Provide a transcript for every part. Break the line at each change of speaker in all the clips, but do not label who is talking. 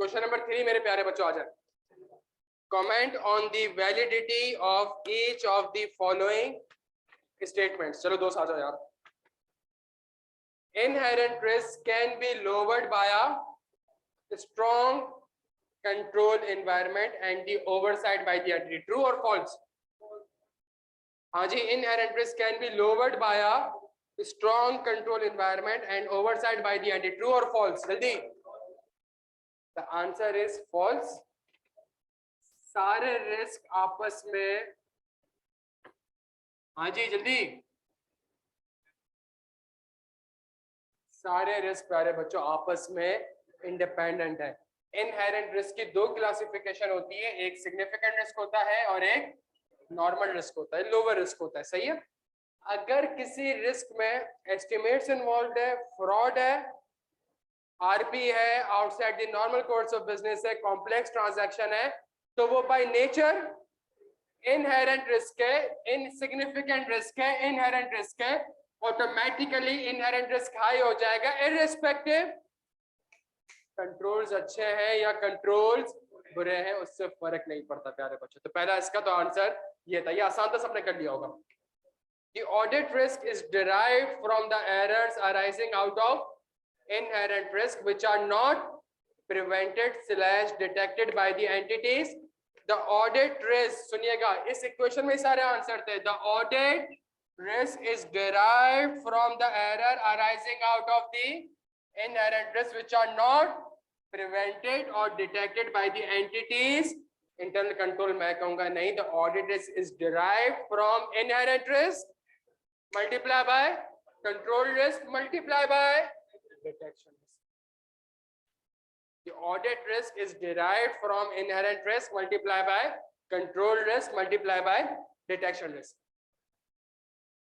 Question number 3 मेरे प्यारे बच्चों आ जाए. Comment on the validity of each of the following statements. चलो दोस्त आ जाओ यार. Inherent risk can be lowered by a strong control environment and the oversight by the entity. True or false? हाँ जी, inherent risk can be lowered by a strong control environment and oversight by the entity. True or false? जल्दी. The answer is false. सारे risk आपस में, हाँ जी जल्दी, सारे risk प्यारे बच्चों आपस में इंडिपेंडेंट है. इनहेरेंट रिस्क की दो क्लासिफिकेशन होती है, एक सिग्निफिकेंट रिस्क होता है और एक नॉर्मल रिस्क होता है, लोअर रिस्क होता है. सही है. अगर किसी रिस्क में एस्टिमेट्स इन्वॉल्व है, फ्रॉड है, आरपी है, outside the normal course of business है, कॉम्प्लेक्स ट्रांजैक्शन है, तो वो बाय नेचर इनहेरेंट रिस्क है. इनसिग्निफिकेंट रिस्क है, इनहेरेंट रिस्क है, ऑटोमेटिकली इनहेरेंट रिस्क हाई हो जाएगा इररिस्पेक्टिव कंट्रोल्स अच्छे हैं या कंट्रोल्स बुरे हैं, उससे फर्क नहीं पड़ता प्यारे बच्चों. तो पहला इसका तो आंसर ये था, ये आसान था, सबने कर लिया होगा. The audit risk is derived from the errors arising out of inherent risk which are not prevented/detected by the entities. The audit risk, सुनिएगा, इस इक्वेशन में सारे आंसर थे. The audit risk is derived from the error arising out of the inherent risk which are not prevented or detected by the entities. Internal control मैं कहूँगा नहीं. The audit risk is derived from inherent risk multiply by control risk multiply by detection risk. The audit risk is derived from inherent risk multiply by control risk multiply by detection risk.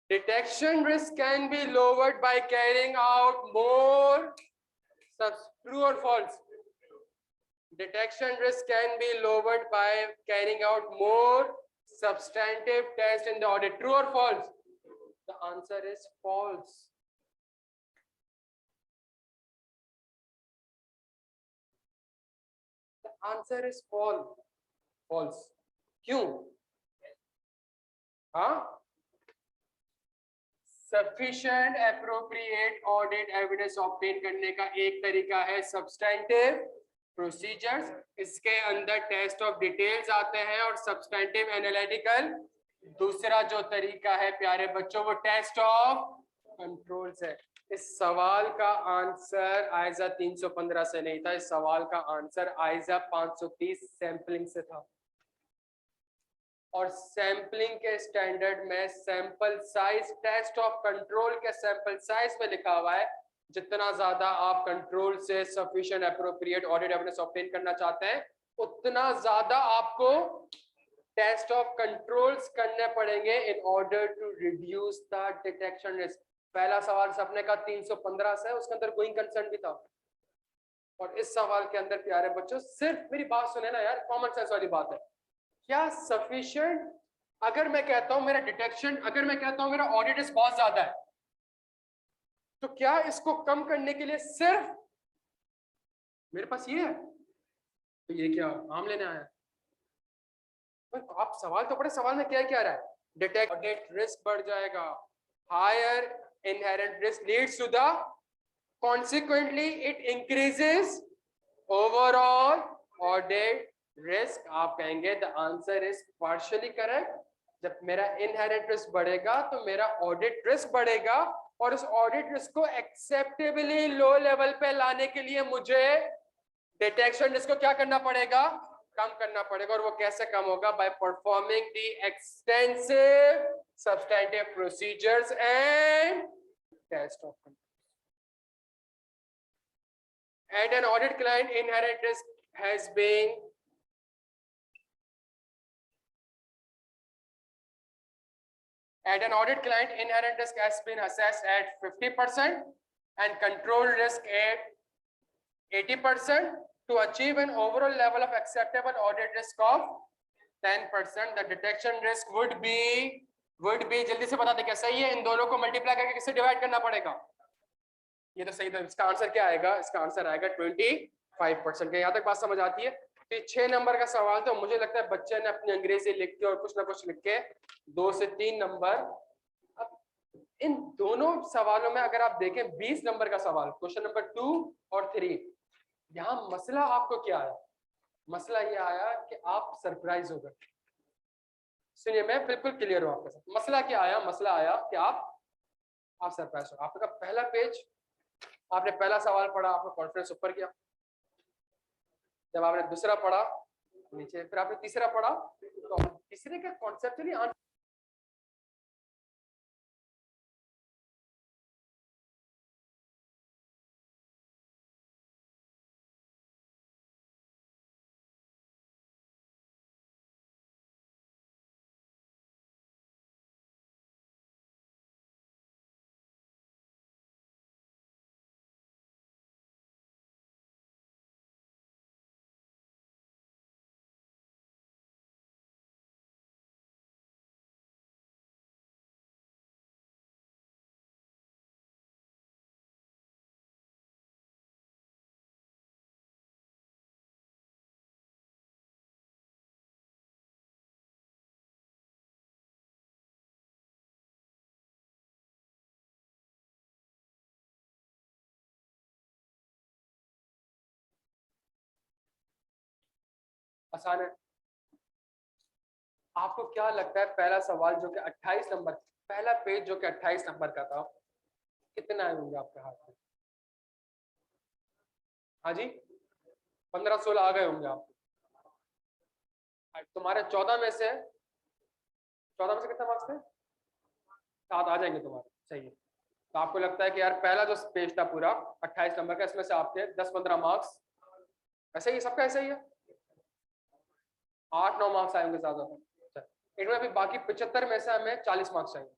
Detection risk can be lowered by carrying out more. True or false? Detection risk can be lowered by carrying out more substantive tests in the audit. True or false? The answer is false. The answer is false. False. क्यों? हाँ? Sufficient appropriate audit evidence obtain करने का एक तरीका है substantive procedures. इसके अंदर test of details आते हैं और सब्सटेंटिव एनालिटिकल दूसरा जो तरीका है प्यारे बच्चों वो टेस्ट ऑफ कंट्रोल्स है. इस सवाल का आंसर आइजा 315 से नहीं था, इस सवाल का आंसर आइजा 530 सैंपलिंग से था. और सैंपलिंग के स्टैंडर्ड में sample size test of control के सैंपल साइज पे लिखा हुआ है जितना ज्यादा आप कंट्रोल से sufficient appropriate audit evidence obtain करना चाहते हैं उतना ज्यादा आपको टेस्ट ऑफ कंट्रोल्स करने पड़ेंगे in order to reduce the detection risk. पहला सवाल सबने का 315 से, उसके अंदर गोइंग कंसर्न भी था. और इस सवाल के अंदर प्यारे बच्चों सिर्फ मेरी बात सुने ना यार, कॉमन सेंस वाली बात है. क्या सफिशिएंट, अगर मैं कहता हूं मेरा डिटेक्शन, अगर मैं कहता हूं मेरा ऑडिट रिस्क बहुत ज्यादा है, तो क्या इसको कम करने के लिए सिर्फ मेरे पास ये है तो ये क्या आम लेने आया? तो आप सवाल तो पढ़े, सवाल में क्या क्या रहा है? डिटेक्ट ऑडिट रिस्क बढ़ जाएगा. Higher inherent risk leads to the consequently it increases overall audit risk. आप कहेंगे the answer is partially correct. जब मेरा इनहेरेंट रिस्क बढ़ेगा तो मेरा ऑडिट रिस्क बढ़ेगा और उस ऑडिट रिस्क को एक्सेप्टेबली लो लेवल पे लाने के लिए मुझे डिटेक्शन रिस्क को क्या करना पड़ेगा? कम करना पड़ेगा. और वो कैसे कम होगा? By performing the extensive substantive procedures and test of control. At an audit client inherent risk has been At an audit client, inherent risk has been assessed at 50% and control risk at 80% to achieve an overall level of acceptable audit risk of 10%. The detection risk would be जल्दी से बता दे क्या सही है? इन दोनों को multiply करके किससे डिवाइड करना पड़ेगा? ये तो सही था. इसका आंसर क्या आएगा? इसका आंसर आएगा 20 5% का। यहाँ तक बात समझ आती है? तो 6 नंबर का सवाल तो मुझे लगता है बच्चे ने अपनी अंग्रेजी लिख के और कुछ ना कुछ लिख के 2 से 3 नंबर। अब इन दोनों सवालों में अगर आप देखें 20 नंबर का सवाल, क्वेश्चन नंबर 2 और 3, यहाँ मसला आपको क्या आया? मसला ये आया कि आप सरप्राइज हो गए। सुनिए, मैं बिल्कुल क्लियर हूं आपके साथ। मसला क्या आया? मसला आया कि आप सरप्राइज हो। आपका पहला पेज, आपने पहला सवाल पढ़ा, आपका कॉन्फिडेंस ऊपर गया। जब आपने दूसरा पढ़ा नीचे, फिर आपने तीसरा पढ़ा तो तीसरे का कॉन्सेप्चुअली आसान है। आपको क्या लगता है पहला सवाल जो कि 28 नंबर, पहला पेज जो कि 28 नंबर का था, कितना आए होंगे आपके हाथ में? हाँ जी, 15-16 आ गए होंगे आप। तुम्हारे 14 में से कितना मार्क्स थे? 7 आ जाएंगे तुम्हारे, सही है। तो आपको लगता है कि यार पहला जो पेज था पूरा 28 नंबर का, इसमें से आपके 10-15 मार्क्स ऐसे ही, सबका ऐसा ही है, 8-9 मार्क्स आएंगे ज्यादा। इनमें अभी बाकी 75 में से हमें 40 मार्क्स चाहिए,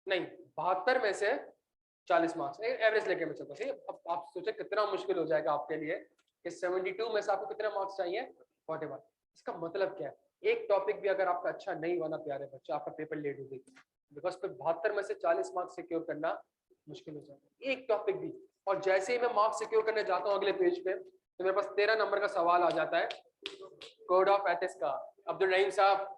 नहीं 72 में से 40 मार्क्स एवरेज लेके मैं चलता हूँ। अब आप सोचे कितना मुश्किल हो जाएगा आपके लिए कि 72 में से आपको कितने मार्क्स चाहिए? 41। इसका मतलब क्या है? एक टॉपिक भी अगर आपका अच्छा नहीं बना प्यारे बच्चे, आपका पेपर लेट हो गई, बिकॉज फिर 72 में से 40 मार्क्स सिक्योर करना मुश्किल हो जाएगा, एक टॉपिक भी। और जैसे ही मैं मार्क्स सिक्योर करने जाता हूँ अगले पेज पे, तो मेरे पास 13 नंबर का सवाल आ जाता है कोड ऑफ एथिक्स का। अब्दुल रहीम साहब